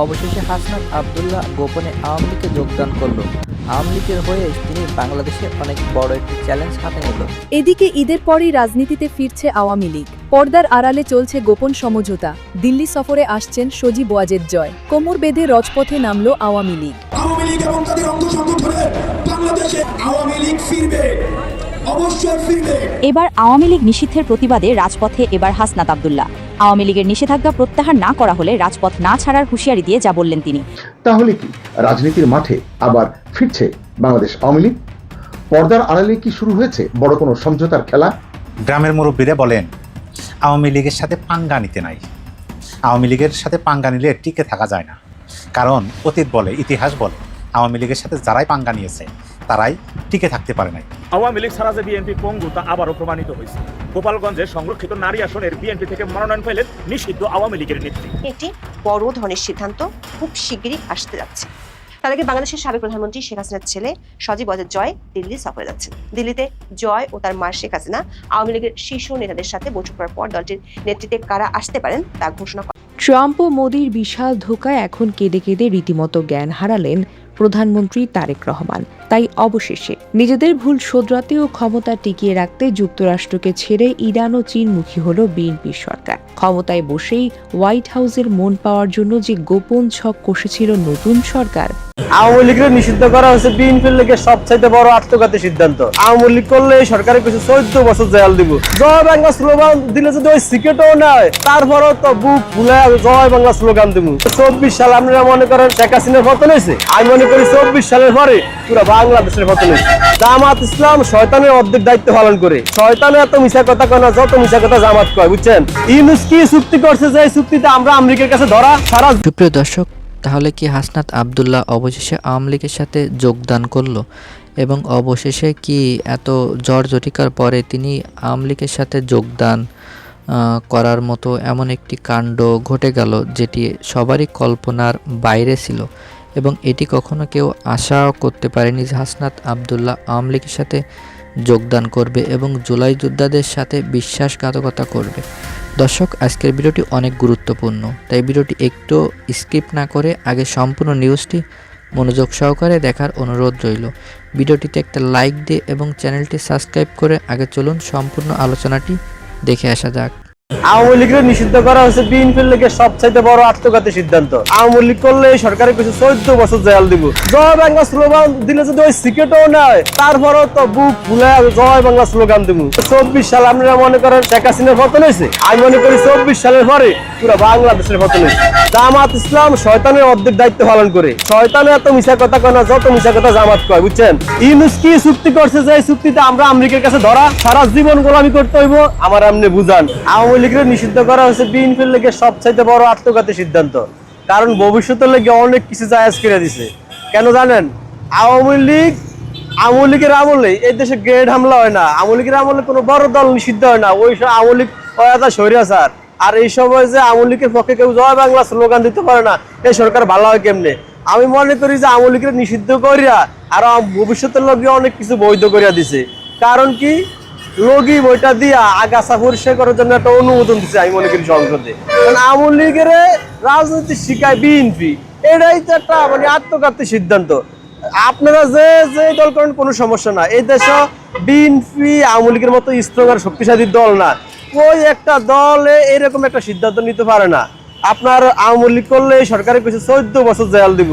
অবশেষে হাসনাত আব্দুল্লাহ গোপনে আওয়ামী লীগে যোগদান করল। আওয়ামী লীগের হয়ে তিনি বাংলাদেশে অনেক বড় একটি চ্যালেঞ্জ হাতে নিল। এদিকে ঈদের পরই রাজনীতিতে ফিরছে আওয়ামী লীগ। পর্দার আড়ালে চলছে গোপন সমঝোতা। দিল্লি সফরে আসছেন সজীব ওয়াজেদ জয়। কোমর বেঁধে রাজপথে নামল আওয়ামী লীগ। আওয়ামী লীগ এবং তাদের অঙ্গ সংগঠনে বাংলাদেশে আওয়ামী লীগ ফিরবে, অবশ্যই ফিরবে। এবার আওয়ামী লীগ নিষিদ্ধের প্রতিবাদে রাজপথে এবার হাসনাত আব্দুল্লাহ। আওয়ামী লীগের নিষেধাজ্ঞা প্রত্যাহার না করা হলে রাজপথ না ছাড়ার হুঁশিয়ারি দিয়ে যা বললেন তিনি। তাহলে কি রাজনীতির মাঠে আবার ফিরছে বাংলাদেশ আওয়ামী লীগ? পর্দার আড়ালে কি শুরু হয়েছে বড় কোনো সমঝোতার খেলা? গ্রামের মুরব্বীরা বলেন, আওয়ামী লীগের সাথে পাঙ্গা নিতে নাই। আওয়ামী লীগের সাথে পাঙ্গা নিলে টিকে থাকা যায় না, কারণ অতীত বলে, ইতিহাস বলে, আওয়ামী লীগের সাথে যারাই পাঙ্গা নিয়েছে তারাই টিকে থাকতে পারে নাই। আওয়ামী লীগ ছাড়া যে বিএনপি পঙ্গু তা আবারও প্রমাণিত হয়েছে। গোপালগঞ্জে সংরক্ষিত নারী আসনের বিএনপি থেকে মনোনয়ন পেলেন নিষিদ্ধ আওয়ামী লীগের নেত্রী। এটি বড় ধরনের সিদ্ধান্ত খুব শিগগিরই আসতে যাচ্ছে। তার আগে বাংলাদেশের সাবেক প্রধানমন্ত্রী শেখ হাসিনার ছেলে সজীব ওয়াজেদ জয় দিল্লি সফরে যাচ্ছেন। দিল্লিতে জয় ও তার মা শেখ হাসিনা আওয়ামী লীগের শীর্ষ নেতাদের সাথে বৈঠক করার পর দলটির নেতৃত্বে কারা আসতে পারেন তা ঘোষণা করেন। ট্রাম্প ও মোদির বিশাল ধোঁকায় এখন কেঁদে কেঁদে রীতিমতো জ্ঞান হারালেন প্রধানমন্ত্রী তারেক রহমান। তাই অবশেষে নিজেদের ভুল শোধরাতে ও ক্ষমতা টিকিয়ে রাখতে যুক্তরাষ্ট্রকে ছেড়ে ইরান ও চীনমুখী হল বিএনপি সরকার। ক্ষমতায় বসেই হোয়াইট হাউসের মন পাওয়ার জন্য যে গোপন ছক কষেছিল নতুন সরকার। আওয়ামী লীগের নিষিদ্ধ করা হয়েছে বিএনপির লীগের সবচাইতে বড় আত্মঘাতী সিদ্ধান্ত। আওয়ামী লীগ করলে সরকারের কিছু 14 বছর জেল দিব। জয় বাংলা স্লোগান দিলে যদি ওই সিকেটও নয়, তারপরও তো বুক ফুলে জয় বাংলা স্লোগান দিব। 24 সাল আপনারা মনে করেন শেখ হাসিনার পতন হয়েছে, আমি মনে করি 24 সালের পরে পুরো বাংলাদেশের পতন হয়েছে। জামাত ইসলাম শয়তানের অর্ধেক দায়িত্ব পালন করে। শয়তানের এত মিশা কথা কয় না যত মিশা কথা জামাত কয়, বুঝছেন? ইউনূস কি চুক্তি করছে যে চুক্তিতে আমরা আমেরিকার কাছে ধরা সারা। সুপ্রিয় দর্শক, তাহলে কি হাসনাত আব্দুল্লাহ অবশেষে আওয়ামী লীগের সাথে যোগদান করলো? এবং অবশেষে কি এত জটিকার পরে তিনি আওয়ামী লীগের সাথে যোগদান করার মতো এমন একটি কাণ্ড ঘটে গেল যেটি সবারই কল্পনার বাইরে ছিল, এবং এটি কখনো কেউ আশাও করতে পারেনি যে হাসনাত আব্দুল্লাহ আওয়ামী লীগের সাথে যোগদান করবে এবং জুলাই যোদ্ধাদের সাথে বিশ্বাসঘাতকতা করবে। দর্শক, আজকের ভিডিওটি অনেক গুরুত্বপূর্ণ, তাই ভিডিওটি একটু স্কিপ না করে আগে সম্পূর্ণ নিউজটি মনোযোগ সহকারে দেখার অনুরোধ রইল। ভিডিওটিতে একটা লাইক দিয়ে এবং চ্যানেলটি সাবস্ক্রাইব করে আগে চলুন সম্পূর্ণ আলোচনাটি দেখে আসা যাক। আওয়ামী লীগের নিষিদ্ধ করা হয়েছে বিএনপির লীগের সবচাইতে বড় আত্মঘাতী সিদ্ধান্ত। আওয়ামী লীগ করলে সরকারের কিছু 14 বছর জেল দিব। জয় বাংলা স্লোগান দিলে যদি ওই সিকেটও নয়, তারপরও তো বুক ফুলে জয় বাংলা স্লোগান দিব। 24 সাল আপনারা মনে করেন শেখ হাসিনার পতন হয়েছে, আমি মনে করি 24 সালের পরে পুরো বাংলাদেশের পতন হয়েছে। জামাত ইসলাম শয়তানের অর্ধেক দায়িত্ব পালন করে। শয়তানের এত মিশা কথা কয় না যত মিশা কথা জামাত কয়, বুঝছেন? ইউনূস কি চুক্তি করছে যে চুক্তিতে আমরা আমেরিকার কাছে ধরা সারা জীবন গোলামি করতে হইব, আমার আপনি বুঝান। আওয়ামী লীগের নিষিদ্ধ করা হয়েছে বিএনপির লীগের সবচাইতে বড় আত্মঘাতী সিদ্ধান্ত, কারণ ভবিষ্যতের লেগে অনেক কিছু জায়েজ করে দিছে। কেন জানেন? আওয়ামী লীগের আমলে এই দেশে গ্রেড হামলা হয় না। আওয়ামী লীগের আমলে কোনো বড় দল নিষিদ্ধ হয় না। ওই আওয়ামী লীগ স্বৈরাচার, আর এই সময় যে আওয়ামী লীগের পক্ষে কেউ জয় বাংলা স্লোগান দিতে পারে না, এই সরকার ভালো হয় কেমনে? আমি মনে করি যে আওয়ামী লীগের নিষিদ্ধ করিয়া আর ভবিষ্যতের লগে অনেক কিছু বৈধ করিয়া দিছে। কারণ কি? লগি বইটা দিয়া আগাছা পরিষ্কার করার জন্য একটা অনুমোদন দিচ্ছে, আমি মনে করি সংসদে। কারণ আওয়ামী লীগের রাজনীতি শিখায় বিএনপি, এটাই তো একটা মানে আত্মঘাতী সিদ্ধান্ত। আপনারা যে দল করেন কোনো সমস্যা না, এই দেশে বিএনপি আওয়ামী লীগের মতো স্ট্রং আর শক্তিশালী দল না। ওই একটা দলে এরকম একটা সিদ্ধান্ত নিতে পারে না। আপনার আওয়ামী লীগ করলে সরকারের কিছু 14 বছর জেল দিব।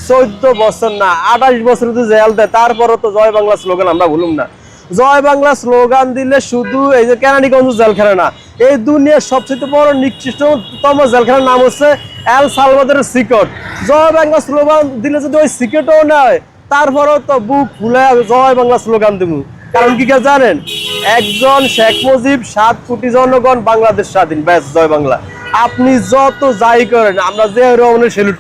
14 বছর না, 28 বছর যদি জেল দেয়, তারপরও তো জয় বাংলা স্লোগান আমরা ভুলুম না। জয় বাংলা স্লোগান দিলে শুধু এই যে কেরানীগঞ্জ জেলখানা না, এই দুনিয়ার সবচেয়ে বড় নিকৃষ্টতম জেলখানার নাম হচ্ছে এল সালভাদরের সিকেট। জয় বাংলা স্লোগান দিলে যদি ওই সিকেটও নয়, তারপরও তো বুক ফুলে জয় বাংলা স্লোগান দিব। কারণ কি জানেন? একজন শেখ মুজিব, 7 কোটি জনগণ, বাংলাদেশ স্বাধীন, ব্যাস জয় বাংলা। আপনি যত যাই করেন, আমরা জিয়াউর রহমানের সেলুট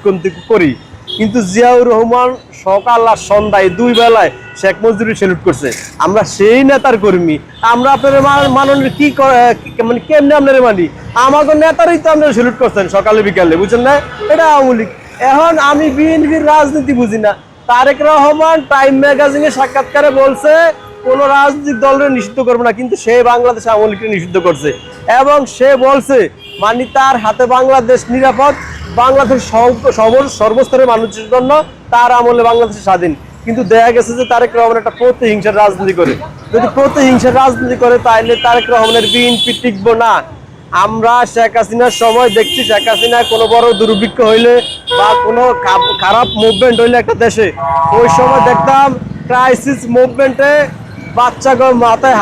করি, কিন্তু জিয়াউর রহমান সকাল আর সন্ধ্যায় 2 বেলায় শেখ মুজিবুর সেলুট করছে। আমরা সেই নেতার কর্মী, আমরা আপনার মাননের কি মানে কেমনে আপনার মানি? আমাকে নেতারই তো আপনারা সেলুট করছেন সকালে বিকালে, বুঝছেন না? এটা আওয়ামী লীগ। এখন আমি বিএনপির রাজনীতি বুঝি না। তারেক রহমান টাইম ম্যাগাজিনে সাক্ষাৎকারে বলছে কোন রাজনৈতিক দলের নিষিদ্ধ করবে না, কিন্তু সে বাংলাদেশে আওয়ামী লীগকে নিষিদ্ধ করছে। এবং সে বলছে মানে তার হাতে বাংলাদেশ নিরাপদ, বাংলাদেশ সর্বস্তরের মানুষের জন্য তার আমলে বাংলাদেশ স্বাধীন। কিন্তু দেখা গেছে যে তারেক রহমান একটা প্রতিহিংসার রাজনীতি করে। যদি প্রতিহিংসার রাজনীতি করে তাহলে তারেক রহমানের বিএনপি টিকবো না। আমরা শেখ হাসিনার সময় দেখছি, শেখ হাসিনা কোনো বড় দুর্ভিক্ষ হইলে বা কোনো খারাপ মুভমেন্ট হইলে একটা দেশে, ওই সময় দেখতাম ক্রাইসিস মুভমেন্টে বাচ্চাকে মাথায়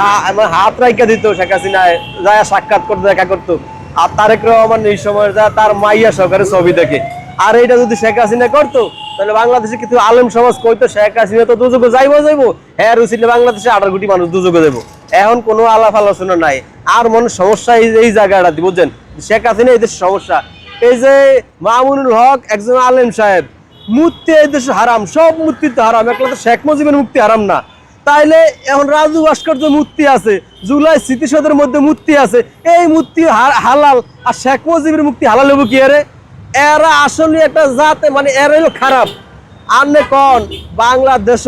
হাত রাইকা দিত শেখ হাসিনায়, যায় সাক্ষাৎ করতে দেখা করতো। আর তারেক রহমান এই সময় যা তার মাইয়া সরকারের ছবি দেখে। আর এইটা যদি শেখ হাসিনা করতো তাহলে বাংলাদেশে কিছু আলেম সমাজ কইতো শেখ হাসিনা তো দুযোগে যাইবো হ্যাঁ রুচিলে বাংলাদেশে 18 কোটি মানুষ দুযোগে দেবো। এখন কোনো আলাপ আলোচনা নাই। আর মনে সমস্যা এই জায়গাটা বুঝছেন, শেখ হাসিনা এই দেশের সমস্যা। এই যে মামুনুল হক একজন আলেম সাহেব, মূর্তি এই দেশে হারাম, সব মূর্তি তো হারাম, একলা তো শেখ মুজিবের মুক্তি হারাম না। তাইলে এখন রাজু ভাস্কর্য মূর্তি আছে, জুলাই স্মৃতিসৌধের মধ্যে মূর্তি আছে, এই মূর্তি হালাল, আর শেখ মুজিবের মুক্তি হালাল হবো কি? এরা আসলে একটা জাতে, মানে এরা হলো খারাপ। আন্নে কন বাংলাদেশ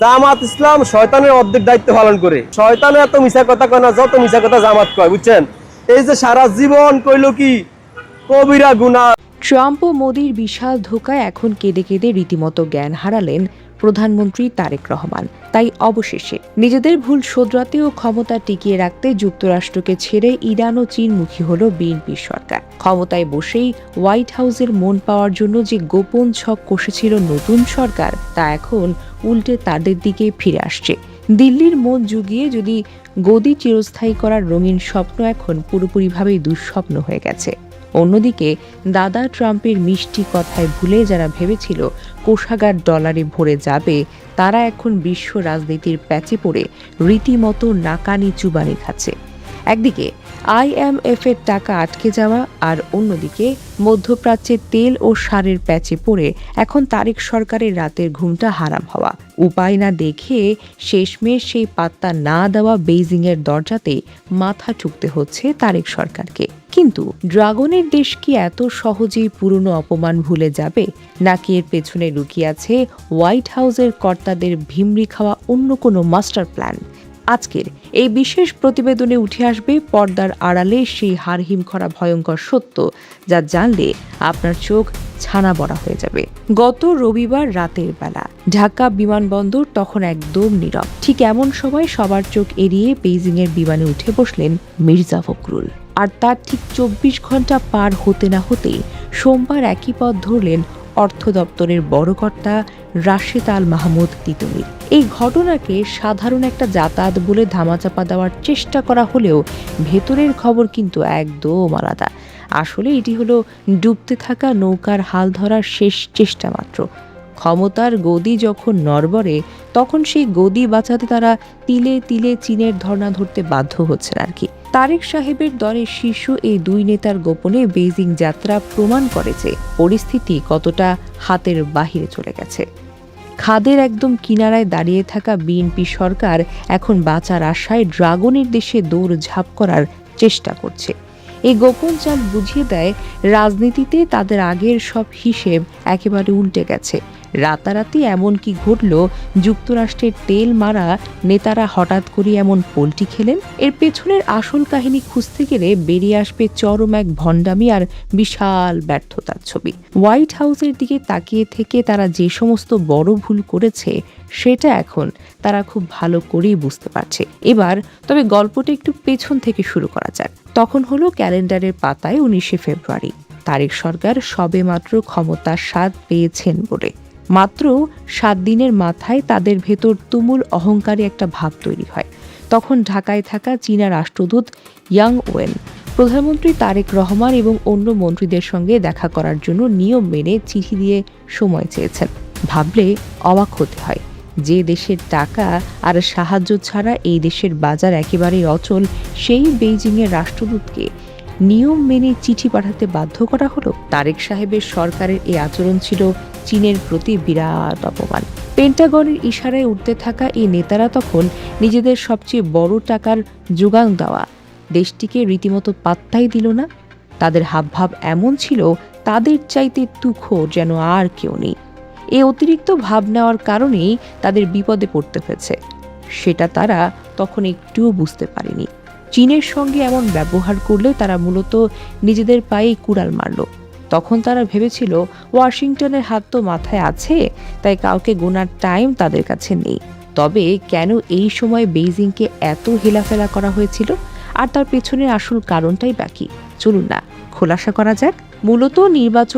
জামাত ইসলাম শয়তানের অর্ধেক দায়িত্ব পালন করে। শয়তানের এত মিশা কথা কয় না যত মিশা কথা জামাত কয়, বুঝছেন? এই যে সারা জীবন কইলো কি কবিরা গুনাহ। ট্রাম্প ও মোদির বিশাল ধোঁকায় এখন কেঁদে কেঁদে রীতিমতো জ্ঞান হারালেন প্রধানমন্ত্রী তারেক রহমান। তাই অবশেষে নিজেদের ভুল শোধরাতে ও ক্ষমতা টিকিয়ে রাখতে যুক্তরাষ্ট্রকে ছেড়ে ইরান ও চীনমুখী হল বিএনপির সরকার। ক্ষমতায় বসেই হোয়াইট হাউসের মন পাওয়ার জন্য যে গোপন ছক কষেছিল নতুন সরকার, তা এখন উল্টে তাদের দিকে ফিরে আসছে। দিল্লির মন জুগিয়ে যদি গদি চিরস্থায়ী করার রঙিন স্বপ্ন এখন পুরোপুরিভাবেই দুঃস্বপ্ন হয়ে গেছে। অন্যদিকে দাদা ট্রাম্পের মিষ্টি কথায় ভুলে যারা ভেবেছিল কোষাগার ডলারে ভরে যাবে, তারা এখন বিশ্ব রাজনীতির প্যাচে পড়ে রীতিমতো নাকানি চুবানি খাচ্ছে। একদিকে IMF এর টাকা আটকে যাওয়া, আর অন্যদিকে মধ্যপ্রাচ্যের তেল ও সারের প্যাচে পড়ে এখন তারেক সরকারের রাতের ঘুমটা হারাম হওয়া। উপায় না দেখে শেষমেশ সেই পাত্তা না দেওয়া বেইজিংয়ের দরজাতে মাথা ঠুকতে হচ্ছে তারেক সরকারকে। কিন্তু ড্রাগনের দেশ কি এত সহজেই পুরনো অপমান ভুলে যাবে, নাকি এর পেছনে লুকিয়ে আছে হোয়াইট হাউসের কর্তাদের ভিমরি খাওয়া অন্য কোনো মাস্টার প্ল্যান? আজকের এই বিশেষ প্রতিবেদনে উঠে আসবে পর্দার আড়ালে সেই হাড়হিম করা ভয়ঙ্কর সত্য, যা জানলে আপনার চোখ ছানা বড়া হয়ে যাবে। গত রবিবার রাতের বেলা ঢাকা বিমানবন্দর তখন একদম নীরব। ঠিক এমন সময় সবার চোখ এড়িয়ে বেইজিংয়ের বিমানে উঠে বসলেন মির্জা ফখরুল। আর তার ঠিক 24 ঘন্টা পার হতে না হতেই সোমবার একই পথ ধরলেন অর্থ দপ্তরের বড় কর্তা রাশেদ আল মাহমুদ তিতুমির। এই ঘটনাকে সাধারণ একটা যাতায়াত বলে ধামাচাপা দেওয়ার চেষ্টা করা হলেও ভেতরের খবর কিন্তু একদম আলাদা। আসলে এটি হলো ডুবতে থাকা নৌকার হাল ধরার শেষ চেষ্টা মাত্র। ক্ষমতার গদি যখন নড়বড়ে, তখন সেই গদি বাঁচাতে তারা তিলে তিলে চীনের ধর্ণা ধরতে বাধ্য হচ্ছেন আর কি। তারেক সাহেবের দলের শীর্ষ এই দুই নেতার গোপনে বেইজিং যাত্রা প্রমাণ করেছে পরিস্থিতি কতটা হাতের বাহিরে চলে গেছে। খাদের একদম কিনারায় দাঁড়িয়ে থাকা বিএনপি সরকার এখন বাঁচার আশায় ড্রাগনের দেশে দৌড়ঝাঁপ করার চেষ্টা করছে। এই গোপন চাল বুঝিয়ে দেয় রাজনীতিতে তাদের আগের সব হিসেব একেবারে উল্টে গেছে। রাতারাতি এমন কি ঘটল, যুক্তরাষ্ট্রের তেল মারা নেতারা হঠাৎ করে এমন পোল্টি খেলেন? এর পেছনের আসল কাহিনী খুঁজতে গেলে বেরিয়ে আসবে চরম এক ভণ্ডামি আর বিশাল ব্যর্থতার ছবি। হোয়াইট হাউসের দিকে তাকিয়ে থেকে তারা যে সমস্ত বড় ভুল করেছে, সেটা এখন তারা খুব ভালো করেই বুঝতে পারছে। এবার তবে গল্পটা একটু পেছন থেকে শুরু করা যাক। তখন হলো ক্যালেন্ডারের পাতায় 19শে ফেব্রুয়ারি। তারেক সরকার সবেমাত্র ক্ষমতার স্বাদ পেয়েছেন বলে মাত্র 7 দিনের মাথায় তাদের ভেতর তুমুল অহংকারী একটা ভাব তৈরি হয়। তখন ঢাকায় থাকা চীনা রাষ্ট্রদূত ইয়াং ওয়েন প্রধানমন্ত্রী তারেক রহমান এবং অন্য মন্ত্রীদের সঙ্গে দেখা করার জন্য নিয়ম মেনে চিঠি দিয়ে সময় চেয়েছেন। ভাবলে অবাক হতে হয়, যে দেশের টাকা আর সাহায্য ছাড়া এই দেশের বাজার একেবারেই অচল, সেই বেইজিংয়ের রাষ্ট্রদূতকে নিয়ম মেনে চিঠি পাঠাতে বাধ্য করা হলো। তারেক সাহেবের সরকারের এই আচরণ ছিল চীনের প্রতি বিরাট অপমান। পেন্টাগনের ইশারায় উঠতে থাকা এই নেতারা তখন নিজেদের সবচেয়ে বড় টাকার যোগান দেওয়া দেশটিকে রীতিমতো পাত্তাই দিল না। তাদের হাবভাব এমন ছিল তাদের চাইতে তুখোর যেন আর কেউ নেই। এই অতিরিক্ত ভাব নেওয়ার কারণেই তাদের বিপদে পড়তে হয়েছে, সেটা তারা তখন একটুও বুঝতে পারেনি। চীনের সঙ্গে এমন ব্যবহার করলে তারা মূলত নিজেদের পায়ে কুড়াল মারল। তখন তারা ভেবেছিল ওয়াশিংটনের হাত তো মাথায় আছে, তাই কাউকে গোনার টাইম তাদের কাছে নেই। তবে কেন এই সময় বেইজিংকে এত হেলাফেলা করা হয়েছিল আর তার পেছনের আসল কারণটাই বাকি, চলুন না খোলাসা করা যাক। মূলত নির্বাচন